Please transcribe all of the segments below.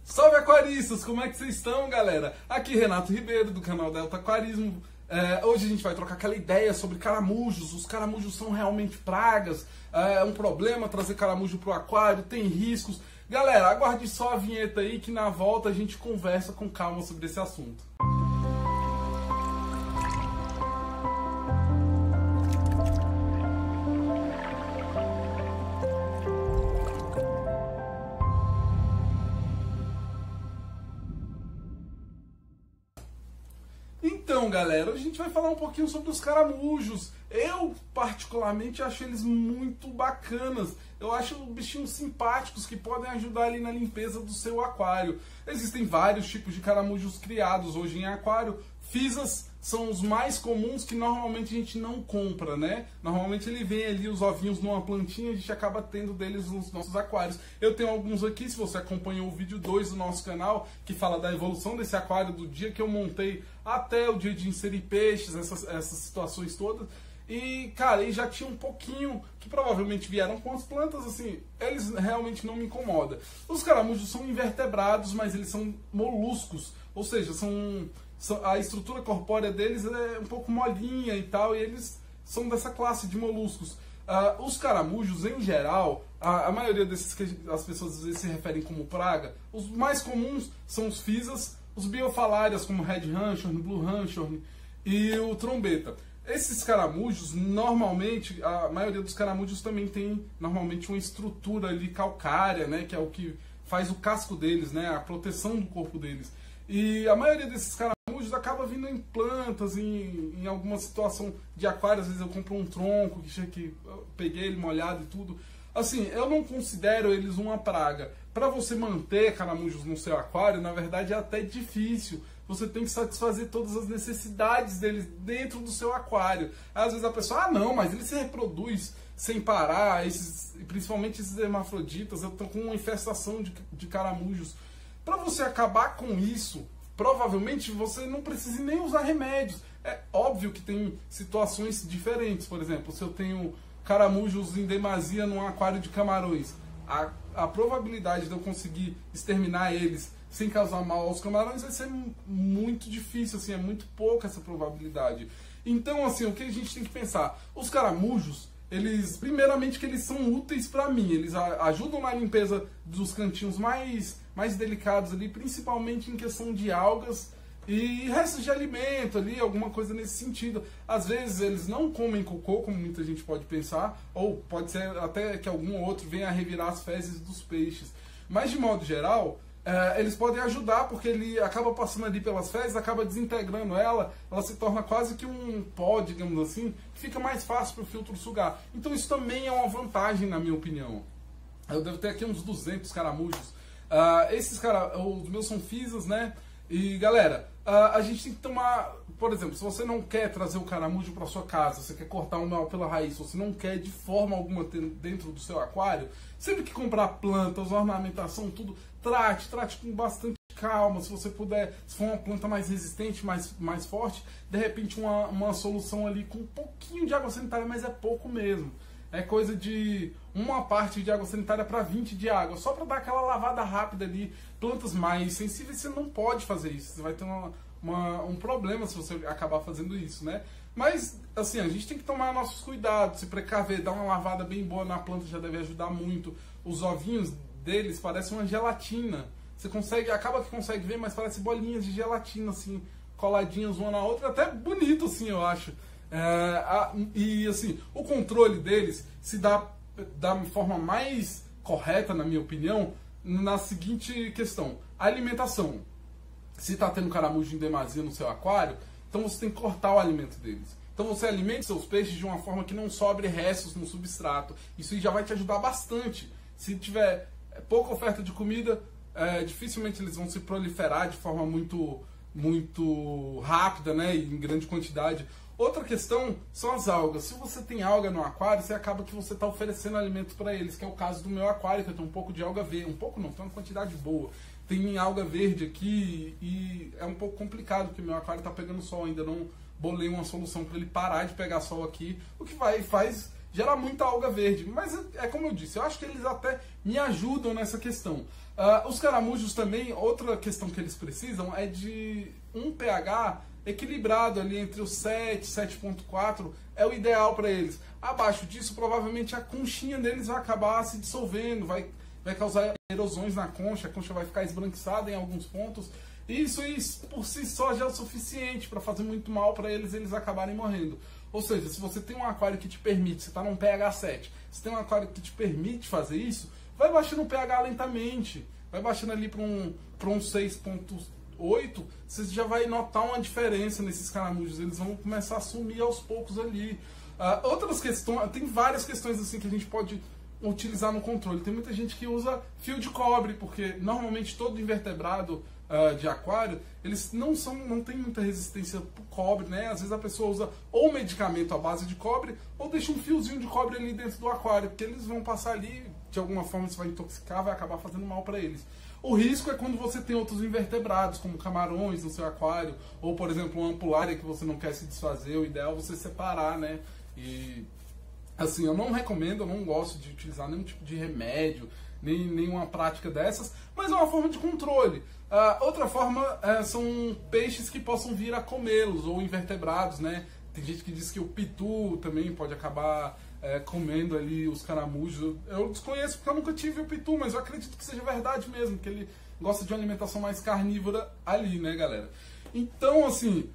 Salve aquaristas, como é que vocês estão, galera? Aqui Renato Ribeiro do canal Delta Aquarismo. Hoje a gente vai trocar aquela ideia sobre caramujos. Os caramujos são realmente pragas? É um problema trazer caramujo para o aquário? Tem riscos? Galera, aguarde só a vinheta aí que na volta a gente conversa com calma sobre esse assunto. Então, galera, hoje a gente vai falar um pouquinho sobre os caramujos. Eu, particularmente, acho eles muito bacanas. Eu acho bichinhos simpáticos que podem ajudar ali na limpeza do seu aquário. Existem vários tipos de caramujos criados hoje em aquário. Fisas são os mais comuns que normalmente a gente não compra, né? Normalmente ele vem ali os ovinhos numa plantinha, a gente acaba tendo deles nos nossos aquários. Eu tenho alguns aqui, se você acompanhou o vídeo 2 do nosso canal, que fala da evolução desse aquário, do dia que eu montei até o dia de inserir peixes, essas situações todas. E, cara, eles já tinha um pouquinho que provavelmente vieram com as plantas, assim, eles realmente não me incomodam. Os caramujos são invertebrados, mas eles são moluscos, ou seja, a estrutura corpórea deles é um pouco molinha e tal, e eles são dessa classe de moluscos. Os caramujos, em geral, a maioria desses que as pessoas às vezes se referem como praga, os mais comuns são os fisas, os biofalárias como Red Ranchorn, Blue Ranchorn e o trombeta. Esses caramujos, normalmente, a maioria dos caramujos também tem normalmente uma estrutura ali calcária, né, que é o que faz o casco deles, né, a proteção do corpo deles. E a maioria desses caramujos acaba vindo em plantas, em alguma situação de aquário. Às vezes eu compro um tronco que eu peguei ele molhado e tudo. Assim, eu não considero eles uma praga. Para você manter caramujos no seu aquário, na verdade é até difícil. Você tem que satisfazer todas as necessidades deles dentro do seu aquário. Às vezes a pessoa, não, mas ele se reproduz sem parar, principalmente esses hermafroditas, eu estou com uma infestação de caramujos. Para você acabar com isso, provavelmente você não precisa nem usar remédios. É óbvio que tem situações diferentes. Por exemplo, se eu tenho caramujos em demasia num aquário de camarões, a probabilidade de eu conseguir exterminar eles sem causar mal aos camarões vai ser muito difícil, assim, é muito pouca essa probabilidade. Então, assim, o que a gente tem que pensar? Os caramujos, primeiramente que eles são úteis para mim, eles ajudam na limpeza dos cantinhos mais delicados ali, principalmente em questão de algas e restos de alimento ali, alguma coisa nesse sentido. Às vezes eles não comem cocô, como muita gente pode pensar, ou pode ser até que algum outro venha a revirar as fezes dos peixes. Mas de modo geral, eles podem ajudar, porque ele acaba passando ali pelas fezes, acaba desintegrando ela se torna quase que um pó, digamos assim, que fica mais fácil para o filtro sugar. Então isso também é uma vantagem, na minha opinião. Eu devo ter aqui uns 200 caramujos. Os meus são fisas, né? E galera, a gente tem que tomar, por exemplo, se você não quer trazer o caramujo para sua casa, você quer cortar o mel pela raiz, você não quer de forma alguma ter dentro do seu aquário, sempre que comprar plantas, ornamentação, tudo, trate com bastante calma. Se você puder, se for uma planta mais resistente, mais forte, de repente uma solução ali com um pouquinho de água sanitária, mas é pouco mesmo. É coisa de uma parte de água sanitária para 20 de água, só para dar aquela lavada rápida ali. Plantas mais sensíveis você não pode fazer isso, você vai ter um problema se você acabar fazendo isso, né? Mas, assim, a gente tem que tomar nossos cuidados, se precaver, dar uma lavada bem boa na planta já deve ajudar muito. Os ovinhos deles parecem uma gelatina, acaba que consegue ver, mas parece bolinhas de gelatina, assim, coladinhas uma na outra, até bonito, assim, eu acho. E assim, o controle deles se dá da forma mais correta, na minha opinião, na seguinte questão: a alimentação. Se está tendo caramujo em demasia no seu aquário, então você tem que cortar o alimento deles. Então você alimenta seus peixes de uma forma que não sobre restos no substrato. Isso aí já vai te ajudar bastante. Se tiver pouca oferta de comida, dificilmente eles vão se proliferar de forma muito rápida, né, e em grande quantidade. Outra questão são as algas. Se você tem alga no aquário, você acaba que você está oferecendo alimento para eles, que é o caso do meu aquário, que eu tenho um pouco de alga verde. Um pouco não, tem uma quantidade boa. Tem alga verde aqui e é um pouco complicado, porque meu aquário está pegando sol. Ainda não bolei uma solução para ele parar de pegar sol aqui, o que faz gera muita alga verde. Mas é como eu disse, eu acho que eles até me ajudam nessa questão. Os caramujos também, outra questão que eles precisam é de um pH equilibrado ali entre os 7 e 7,4 é o ideal para eles. Abaixo disso, provavelmente a conchinha deles vai acabar se dissolvendo, vai causar erosões na concha, a concha vai ficar esbranquiçada em alguns pontos. Isso por si só já é o suficiente para fazer muito mal para eles acabarem morrendo. Ou seja, se você tem um aquário que te permite, você está num pH 7, se tem um aquário que te permite fazer isso, vai baixando o pH lentamente, vai baixando ali para um 6,8, você já vai notar uma diferença nesses caramujos, eles vão começar a sumir aos poucos ali. Outras questões, tem várias questões assim que a gente pode utilizar no controle. Tem muita gente que usa fio de cobre, porque normalmente todo invertebrado de aquário, eles não têm muita resistência pro cobre, né? Às vezes a pessoa usa ou medicamento à base de cobre, ou deixa um fiozinho de cobre ali dentro do aquário, porque eles vão passar ali, de alguma forma isso vai intoxicar, vai acabar fazendo mal para eles. O risco é quando você tem outros invertebrados, como camarões no seu aquário, ou por exemplo uma ampulária que você não quer se desfazer, o ideal é você separar, né? E assim, eu não recomendo, eu não gosto de utilizar nenhum tipo de remédio, nenhuma prática dessas, mas é uma forma de controle. Outra forma são peixes que possam vir a comê-los, ou invertebrados, né? Tem gente que diz que o pitu também pode acabar comendo ali os caramujos. Eu desconheço porque eu nunca tive o pitu, mas eu acredito que seja verdade mesmo, que ele gosta de uma alimentação mais carnívora ali, né, galera? Então, assim,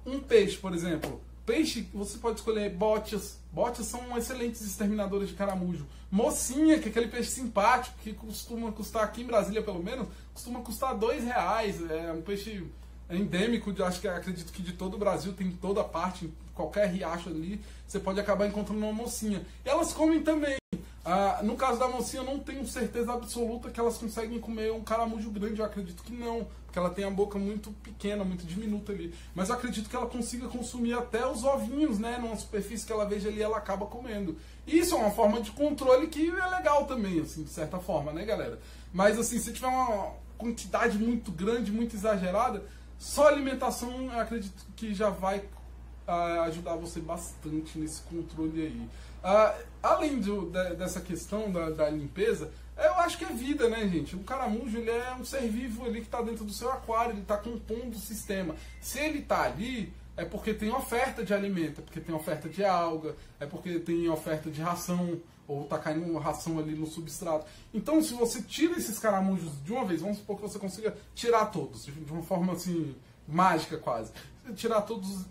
um peixe, por exemplo, peixe, você pode escolher botias. Botias são excelentes exterminadores de caramujo. Mocinha, que é aquele peixe simpático, que costuma custar, aqui em Brasília pelo menos, costuma custar R$2. É um peixe endêmico, acredito que de todo o Brasil, tem em toda parte, em qualquer riacho ali, você pode acabar encontrando uma mocinha. E elas comem também. No caso da mocinha, eu não tenho certeza absoluta que elas conseguem comer um caramujo grande, eu acredito que não, porque ela tem a boca muito pequena, muito diminuta ali. Mas eu acredito que ela consiga consumir até os ovinhos, né, numa superfície que ela veja ali, ela acaba comendo. E isso é uma forma de controle que é legal também, assim, de certa forma, né, galera? Mas assim, se tiver uma quantidade muito grande, muito exagerada, só alimentação, eu acredito que já vai ajudar você bastante nesse controle aí. Além dessa questão da limpeza, eu acho que é vida, né, gente? O caramujo, ele é um ser vivo ali que está dentro do seu aquário, ele está compondo o sistema. Se ele está ali, é porque tem oferta de alimento, é porque tem oferta de alga, é porque tem oferta de ração, ou está caindo ração ali no substrato. Então, se você tira esses caramujos de uma vez, vamos supor que você consiga tirar todos, de uma forma assim, mágica quase. Tirar todos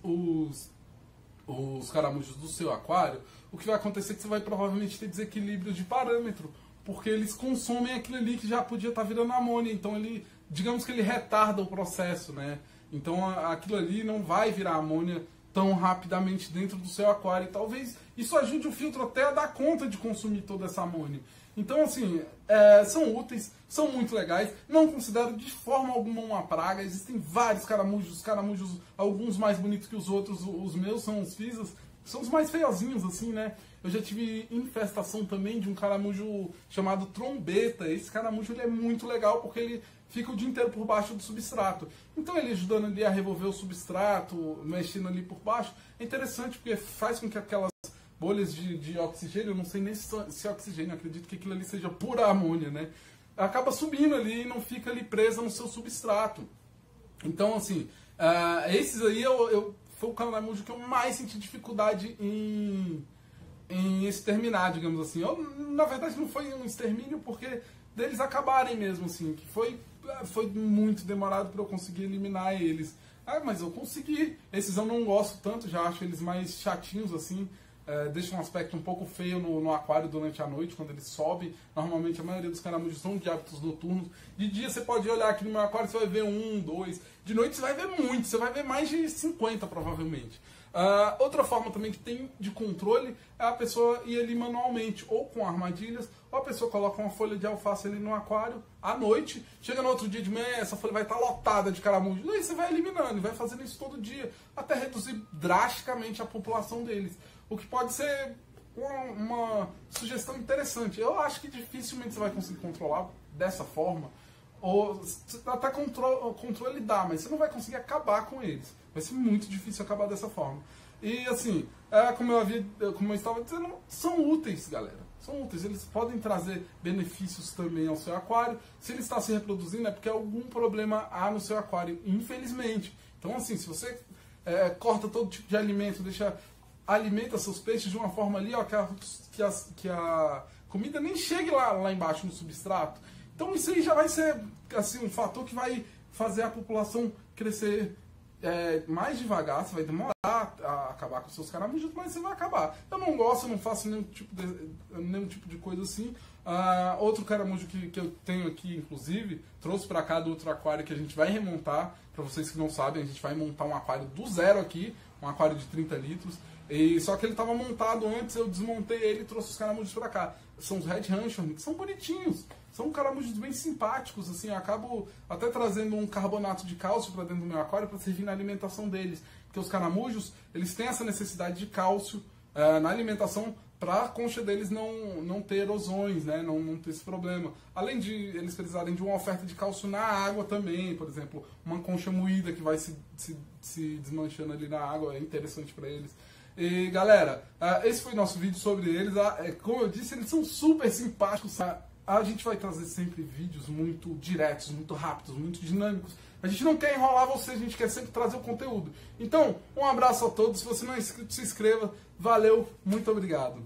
os caramujos do seu aquário, o que vai acontecer é que você vai provavelmente ter desequilíbrio de parâmetro, porque eles consomem aquilo ali que já podia estar virando amônia, então ele, digamos que ele retarda o processo, né? Então aquilo ali não vai virar amônia tão rapidamente dentro do seu aquário, e talvez isso ajude o filtro até a dar conta de consumir toda essa amônia. Então, assim, são úteis, são muito legais, não considero de forma alguma uma praga. Existem vários caramujos, alguns mais bonitos que os outros. Os meus são os fisas, são os mais feiozinhos, assim, né? Eu já tive infestação também de um caramujo chamado trombeta. Esse caramujo ele é muito legal porque ele fica o dia inteiro por baixo do substrato. Então ele ajudando ali a revolver o substrato, mexendo ali por baixo, é interessante porque faz com que aquelas bolhas de oxigênio, eu não sei nem se é oxigênio, acredito que aquilo ali seja pura amônia, né? Acaba subindo ali e não fica ali presa no seu substrato. Então, assim, esses aí foi o caramujo que eu mais senti dificuldade em exterminar, digamos assim. Na verdade, não foi um extermínio, porque deles acabarem mesmo, assim, que foi muito demorado para eu conseguir eliminar eles. Mas eu consegui. Esses eu não gosto tanto, já acho eles mais chatinhos, assim. Deixa um aspecto um pouco feio no aquário durante a noite, quando eles sobem. Normalmente a maioria dos caramujos são de hábitos noturnos. De dia você pode olhar aqui no meu aquário, você vai ver 1, 2. De noite você vai ver muito, você vai ver mais de 50 provavelmente. Outra forma também que tem de controle é a pessoa ir ali manualmente, ou com armadilhas, ou a pessoa coloca uma folha de alface ali no aquário à noite, chega no outro dia de manhã, essa folha vai estar lotada de caramujo, e aí você vai eliminando, e vai fazendo isso todo dia, até reduzir drasticamente a população deles. O que pode ser uma sugestão interessante. Eu acho que dificilmente você vai conseguir controlar dessa forma, ou até controle dá, mas você não vai conseguir acabar com eles. Vai ser muito difícil acabar dessa forma. E assim, como eu estava dizendo, são úteis, galera. São úteis, eles podem trazer benefícios também ao seu aquário. Se ele está se reproduzindo é porque algum problema há no seu aquário, infelizmente. Então assim, se você corta todo tipo de alimento, alimenta seus peixes de uma forma ali, ó, que a comida nem chegue lá embaixo no substrato. Então isso aí já vai ser assim, um fator que vai fazer a população crescer mais devagar. Você vai demorar a acabar com seus caramujos, mas você vai acabar. Eu não gosto, eu não faço nenhum tipo de coisa assim. Outro caramujo que eu tenho aqui, inclusive, trouxe pra cá do outro aquário que a gente vai remontar. Pra vocês que não sabem, a gente vai montar um aquário do zero aqui, um aquário de 30 litros. Só que ele estava montado antes, eu desmontei ele e trouxe os caramujos pra cá. São os Red Ranchorn, que são bonitinhos. São caramujos bem simpáticos, assim, eu acabo até trazendo um carbonato de cálcio para dentro do meu aquário para servir na alimentação deles. Porque os caramujos, eles têm essa necessidade de cálcio na alimentação para a concha deles não ter erosões, né? Não ter esse problema. Além de eles precisarem de uma oferta de cálcio na água também, por exemplo, uma concha moída que vai se desmanchando ali na água, é interessante para eles. E galera, esse foi o nosso vídeo sobre eles. Como eu disse, eles são super simpáticos. A gente vai trazer sempre vídeos muito diretos, muito rápidos, muito dinâmicos. A gente não quer enrolar você, a gente quer sempre trazer o conteúdo. Então, um abraço a todos. Se você não é inscrito, se inscreva. Valeu, muito obrigado.